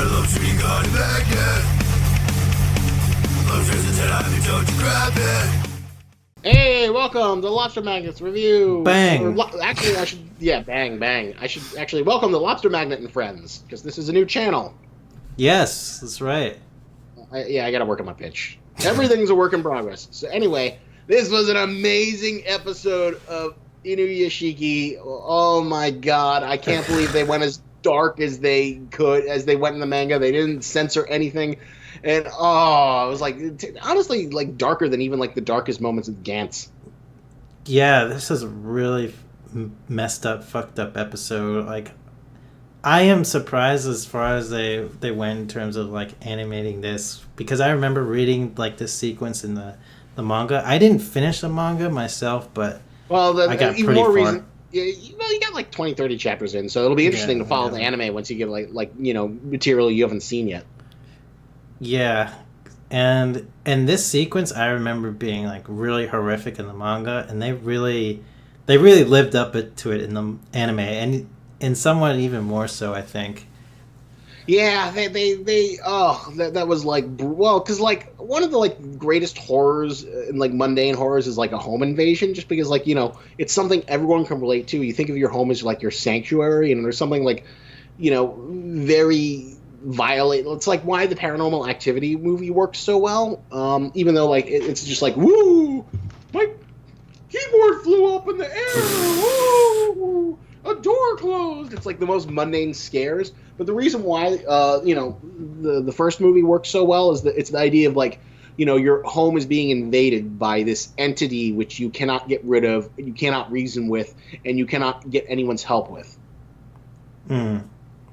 Lobster got it back yet. Lobster's a 10 I told you grab it. Hey, welcome to Lobster Magnets Review. Bang. Actually, I should, bang, bang. I should actually welcome the Lobster Magnet and Friends, because this is a new channel. Yes, that's right. I gotta work on my pitch. Everything's a work in progress. So anyway, this was an amazing episode of Inuyashiki. Oh my god, I can't believe they went as dark as they could, as they went in the manga. They didn't censor anything. And, it was like, honestly, like, darker than even, like, the darkest moments of Gantz. Yeah, this is a really messed up, fucked up episode. Like, I am surprised as far as they went in terms of, like, animating this. Because I remember reading, like, this sequence in the manga. I didn't finish the manga myself, but I got even pretty more far. reason. You got, like, 20, 30 chapters in, so it'll be interesting to follow the anime once you get, like material you haven't seen yet. Yeah, and this sequence I remember being like really horrific in the manga, and they really lived up to it in the anime, and somewhat even more so, I think. Yeah, that was like, well, because like one of the like greatest horrors and like mundane horrors is like a home invasion, just because like it's something everyone can relate to. You think of your home as like your sanctuary, and there's something like very violate. It's like why the Paranormal Activity movie works so well, even though like it's just like, woo, my keyboard flew up in the air, woo, a door closed. It's like the most mundane scares, but the reason why the first movie works so well is that it's the idea of like your home is being invaded by this entity which you cannot get rid of, you cannot reason with, and you cannot get anyone's help with.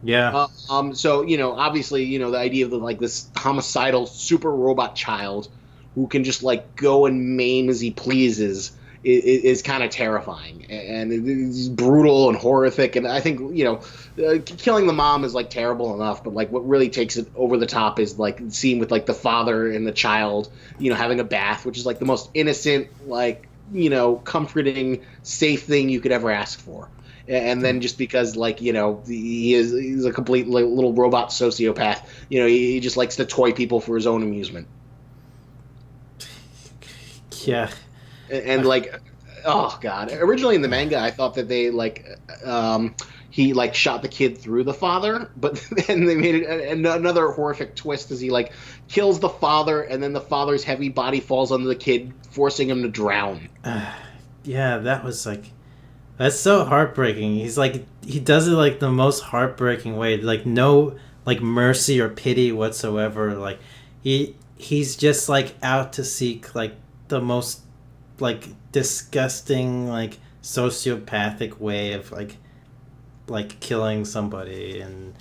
Yeah. So obviously, the idea of like this homicidal super robot child who can just like go and maim as he pleases is kind of terrifying, and it's brutal and horrific. And I think killing the mom is like terrible enough, but like what really takes it over the top is like the scene with like the father and the child, having a bath, which is like the most innocent, like comforting, safe thing you could ever ask for. And then just because, like, he's a complete little robot sociopath, he just likes to toy people for his own amusement. Yeah. And like, oh, God. Originally in the manga, I thought that they, like, he, like, shot the kid through the father, but then they made it another horrific twist as he, like, kills the father, and then the father's heavy body falls on the kid, forcing him to drown. Yeah, that was, like... That's so heartbreaking. He's like, he does it like the most heartbreaking way. Like no like mercy or pity whatsoever. Like he's just like out to seek like the most like disgusting like sociopathic way of like killing somebody and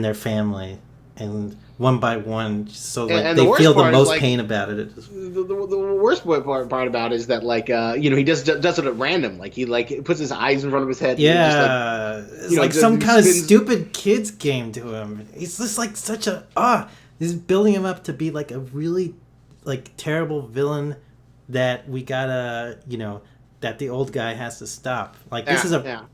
their family, and one by one, so like and they feel the most like, pain about it. The worst part about it is that like he does it at random. Like he like puts his eyes in front of his head. Yeah, and just, it's like some kind of stupid kids game to him. He's just like such a He's building him up to be like a really like terrible villain that we gotta that the old guy has to stop. Like this is a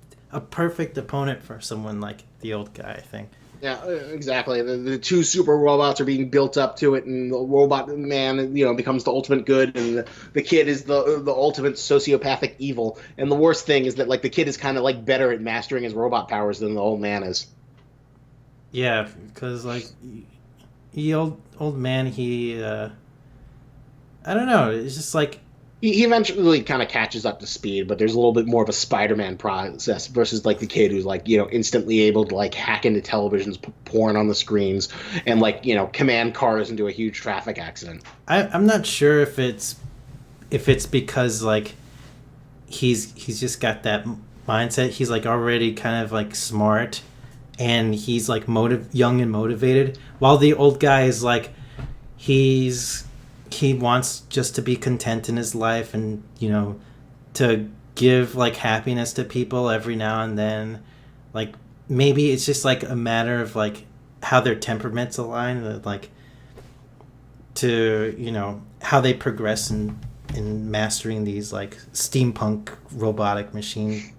perfect opponent for someone like the old guy, I think. Yeah, exactly. The two super robots are being built up to it, and the robot man, becomes the ultimate good, and the kid is the ultimate sociopathic evil. And the worst thing is that like the kid is kind of like better at mastering his robot powers than the old man is. Yeah, because like the old man, I don't know. It's just like. He eventually kind of catches up to speed, but there's a little bit more of a Spider-Man process versus like the kid who's like instantly able to like hack into televisions, put porn on the screens, and like command cars into a huge traffic accident. I'm not sure if it's because like he's just got that mindset. He's like already kind of like smart, and he's like young and motivated, while the old guy is like he wants just to be content in his life and, to give, like, happiness to people every now and then. Like, maybe it's just, like, a matter of, like, how their temperaments align, like, to, how they progress in mastering these, like, steampunk robotic machines.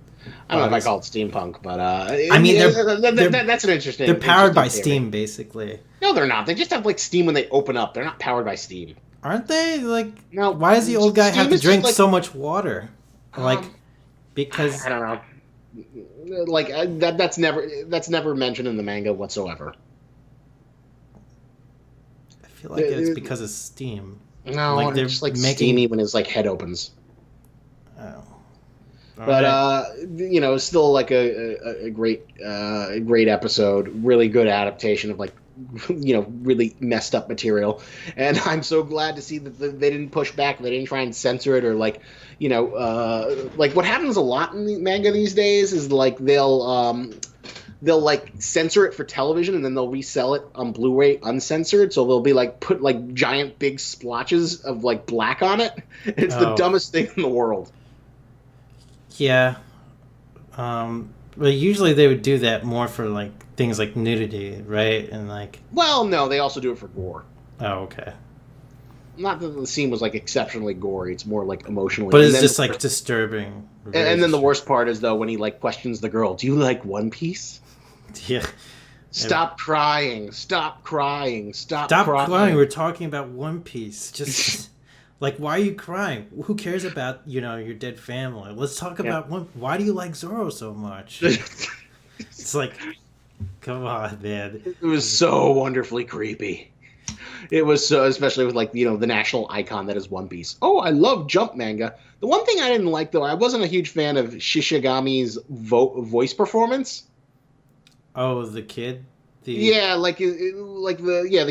I don't know if I bodies. call it steampunk, but I mean, that's an interesting. they're powered by theory. steam, basically. No, they're not. They just have like steam when they open up. They're not powered by steam. Aren't they? Like, No, why does the old guy have steam to is just drink like so much water? Like, um, because I don't know. Like that's never mentioned in the manga whatsoever. I feel like it's because of steam. No, Like it's they're just like making. steamy when his like head opens. Oh. But Alright. it's still like a great great episode. Really good adaptation of like really messed up material, and I'm so glad to see that they didn't push back. They didn't try and censor it or like like what happens a lot in the manga these days is like they'll like censor it for television and then they'll resell it on Blu-ray uncensored. So they'll be like put like giant big splotches of like black on it. It's the dumbest thing in the world. Yeah. But usually they would do that more for like things like nudity, right? And like. Well, no, they also do it for gore. Oh, okay. Not that the scene was like exceptionally gory. It's more like emotionally. But it's just like disturbing. And then the worst part is though when he like questions the girl, "Do you like One Piece?" Yeah. Stop crying! Stop crying! Stop crying! We're talking about One Piece. Just like, why are you crying? Who cares about your dead family? Let's talk about why do you like Zoro so much? It's like, come on, man. It was so wonderfully creepy. It was so, especially with like the national icon that is One Piece. Oh, I love Jump manga. The one thing I didn't like though, I wasn't a huge fan of Shishigami's voice performance. Oh, the kid. The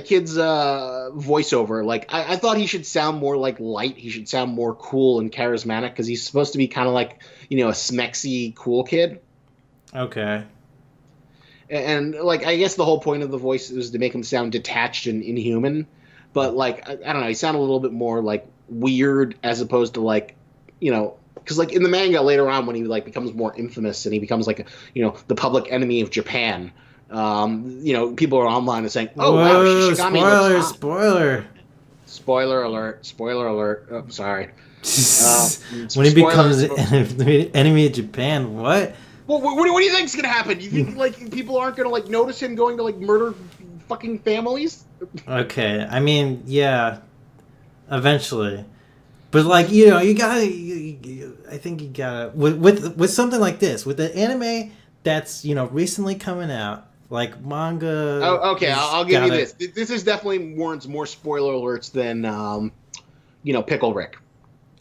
kid's voiceover. Like I thought he should sound more like light. He should sound more cool and charismatic because he's supposed to be kind of like a smexy cool kid. Okay. And like I guess the whole point of the voice is to make him sound detached and inhuman, but like I don't know, he sounded a little bit more like weird as opposed to like because like in the manga later on when he like becomes more infamous and he becomes like the public enemy of Japan, people are online and saying, "Oh wow, Shishigami looks hot." Spoiler alert! Oh, sorry. When he becomes enemy of Japan, what? Well, what do you think's gonna happen? You think like people aren't gonna like notice him going to like murder fucking families? Okay, I mean, yeah, eventually, but like you gotta. I think you gotta with something like this with the anime that's recently coming out like manga. Oh, okay, I'll give you this. This is definitely warrants more spoiler alerts than Pickle Rick.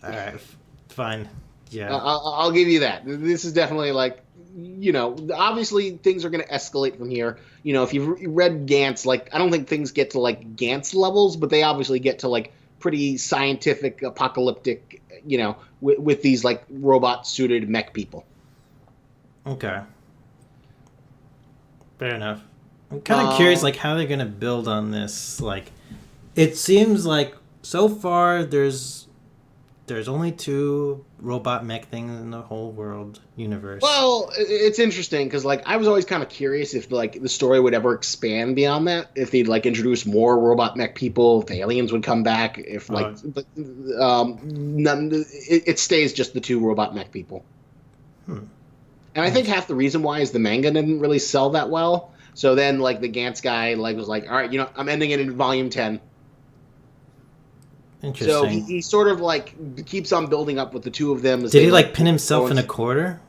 All right, fine. Yeah, I'll give you that. This is definitely like. Obviously things are going to escalate from here. If you've read Gantz, like I don't think things get to like Gantz levels, but they obviously get to like pretty scientific, apocalyptic, with these like robot suited mech people. Okay. Fair enough. I'm kind of curious like how they're going to build on this. Like it seems like so far there's only 2 robot mech things in the whole world universe. Well, it's interesting because like I was always kind of curious if like the story would ever expand beyond that. If they'd like introduce more robot mech people, if the aliens would come back. If like, it stays just the 2 robot mech people. And I think half the reason why is the manga didn't really sell that well. So then like the Gantz guy like was like, all right, I'm ending it in volume 10. Interesting. So he sort of like keeps on building up with the 2 of them. Did he like pin himself in a corner,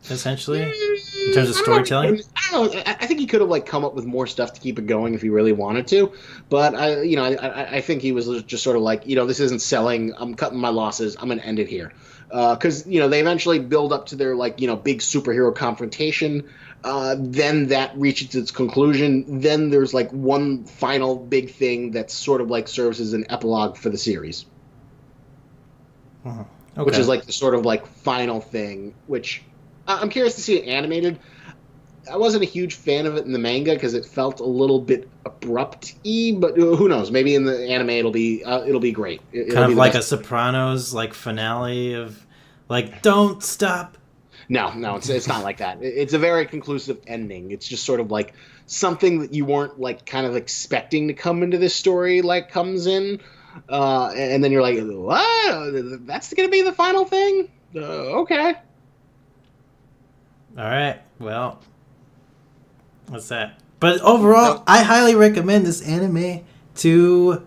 essentially, in terms of storytelling? I don't know. I think he could have like come up with more stuff to keep it going if he really wanted to. But I think he was just sort of like, this isn't selling. I'm cutting my losses. I'm gonna end it here. Because they eventually build up to their like big superhero confrontation. Then that reaches its conclusion. Then there's like one final big thing that sort of like serves as an epilogue for the series, which is like the sort of like final thing. Which I'm curious to see it animated. I wasn't a huge fan of it in the manga because it felt a little bit abrupt-y, but who knows? Maybe in the anime it'll be great. It'll be like a Sopranos like finale of like don't stop. No, it's not like that. It's a very conclusive ending. It's just sort of like something that you weren't like kind of expecting to come into this story like comes in, and then you're like, what? That's going to be the final thing? Okay. All right. Well, what's that? But overall, I highly recommend this anime to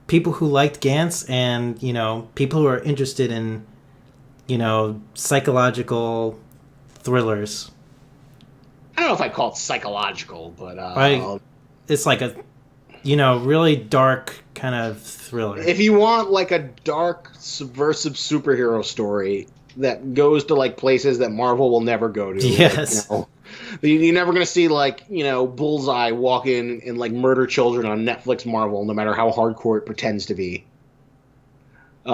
people who liked Gantz and, people who are interested in, psychological thrillers. I don't know if I call it psychological, but it's like a, really dark kind of thriller. If you want like a dark, subversive superhero story that goes to like places that Marvel will never go to, yes, you're never gonna see like Bullseye walk in and like murder children on Netflix Marvel, no matter how hardcore it pretends to be. Then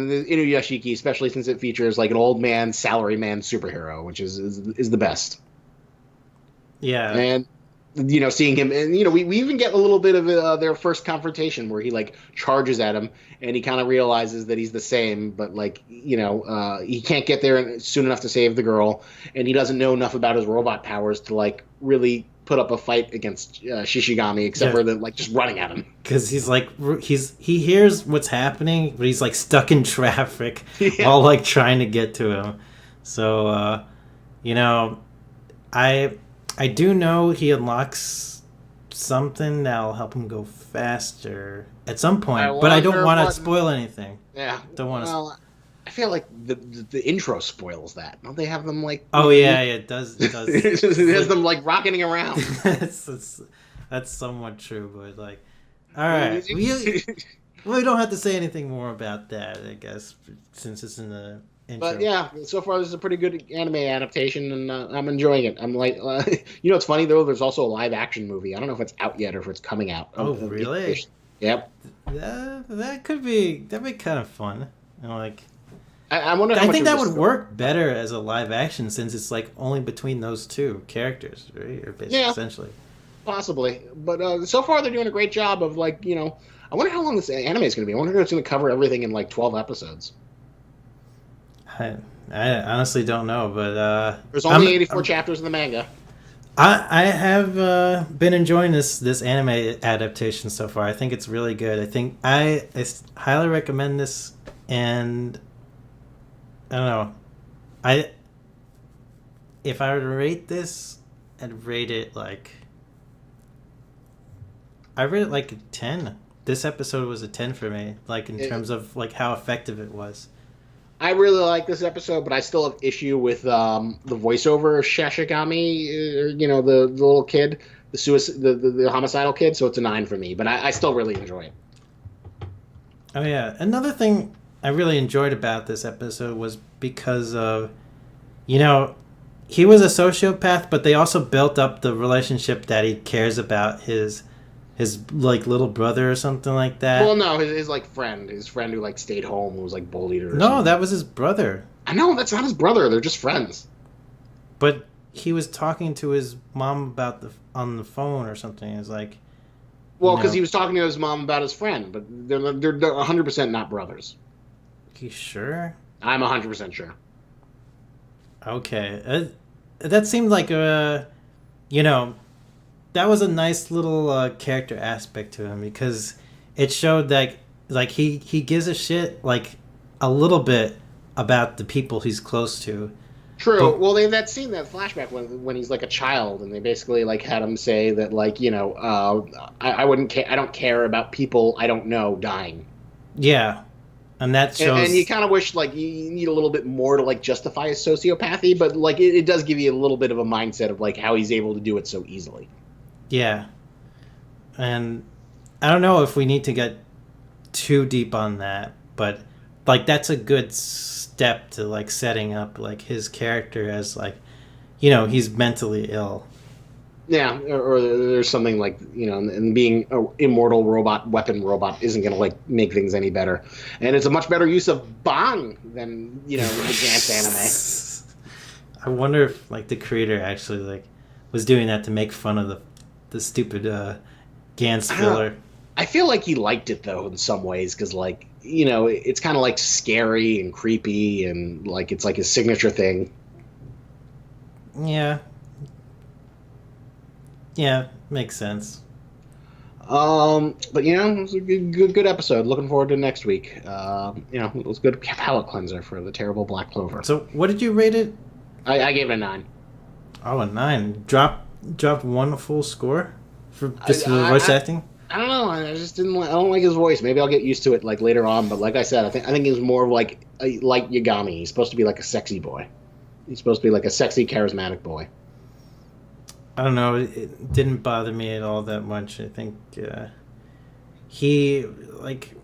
the Inuyashiki, especially since it features like an old man, salaryman superhero, which is the best. Yeah, and seeing him, and we even get a little bit of their first confrontation where he like charges at him, and he kind of realizes that he's the same, but like he can't get there soon enough to save the girl, and he doesn't know enough about his robot powers to like really put up a fight against Shishigami, except for like just running at him. Because he hears what's happening, but he's like stuck in traffic while like trying to get to him. So, I do know he unlocks something that'll help him go faster at some point, but I don't want to spoil anything. Yeah, don't want to. Well, I feel like the intro spoils that. Don't they have them like? Oh yeah, it does. It has them like rocketing around. that's somewhat true, but like, all right, we don't have to say anything more about that, I guess, since it's in the intro. But yeah, so far this is a pretty good anime adaptation, and I'm enjoying it. I'm like, it's funny though. There's also a live action movie. I don't know if it's out yet or if it's coming out. Oh really? Yep. That'd be kind of fun. Like. I wonder. I think that would work better as a live action since it's like only between those two characters, right? Or essentially. Possibly, but so far they're doing a great job of like I wonder how long this anime is going to be. I wonder if it's going to cover everything in like 12 episodes. I honestly don't know, but there's only 84 chapters in the manga. I have been enjoying this anime adaptation so far. I think it's really good. I think I highly recommend this, and I don't know. If I were to rate this, I'd rate it like. I rate it like a 10. This episode was a 10 for me, like in terms of like how effective it was. I really like this episode, but I still have issue with the voiceover of Shishigami, the little kid, the homicidal kid. So it's a 9 for me, but I still really enjoy it. Oh yeah, another thing I really enjoyed about this episode was because of, he was a sociopath, but they also built up the relationship that he cares about his like little brother or something like that. Well, no, his like friend who like stayed home, who was like bullied or something. That was his brother. I know, that's not his brother. They're just friends. But he was talking to his mom about on the phone or something. It was like, well, because he was talking to his mom about his friend, but they're 100% not brothers. You sure? I'm 100% sure. Okay, that seemed like that was a nice little character aspect to him because it showed that like he gives a shit like a little bit about the people he's close to. True. But, well, that scene, that flashback when he's like a child, and they basically like had him say that like I wouldn't care. I don't care about people I don't know dying. Yeah, and that shows. And you kind of wish like you need a little bit more to like justify his sociopathy, but like it does give you a little bit of a mindset of like how he's able to do it so easily. Yeah, and I don't know if we need to get too deep on that, but like that's a good step to like setting up like his character as like he's mentally ill. Yeah, or there's something like and being an immortal weapon robot isn't going to like make things any better, and it's a much better use of Bang than the Gantz anime. I wonder if like the creator actually like was doing that to make fun of the stupid Gantz filler. I feel like he liked it though in some ways because like it's kind of like scary and creepy and like it's like his signature thing. Yeah, makes sense. But it was a good episode. Looking forward to next week. It was a good palate cleanser for the terrible Black Clover. So, what did you rate it? I gave it a 9. Oh, a 9. Dropped one full score for just the voice acting. I don't know. I just didn't. I don't like his voice. Maybe I'll get used to it like later on. But like I said, I think he's more of like Yagami. He's supposed to be like a sexy boy. He's supposed to be like a sexy, charismatic boy. I don't know. It didn't bother me at all that much. I think he like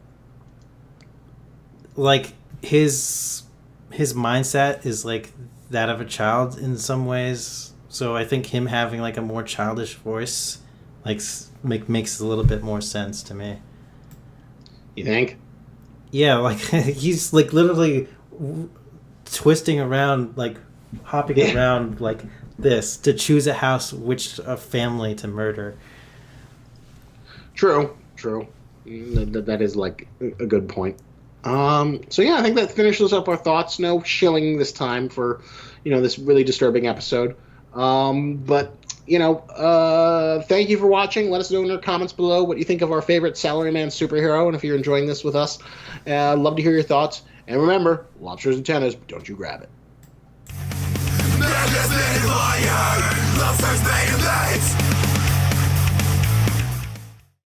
his mindset is like that of a child in some ways. So I think him having like a more childish voice makes a little bit more sense to me. You think? Yeah, like he's like literally twisting around, like hopping around like this to choose a house, which a family to murder. True. That is like a good point. So yeah, I think that finishes up our thoughts. No shilling this time for, this really disturbing episode. But thank you for watching. Let us know in the comments below what you think of our favorite salaryman superhero, and if you're enjoying this with us, I'd love to hear your thoughts. And remember, lobsters and tennis, don't you grab it.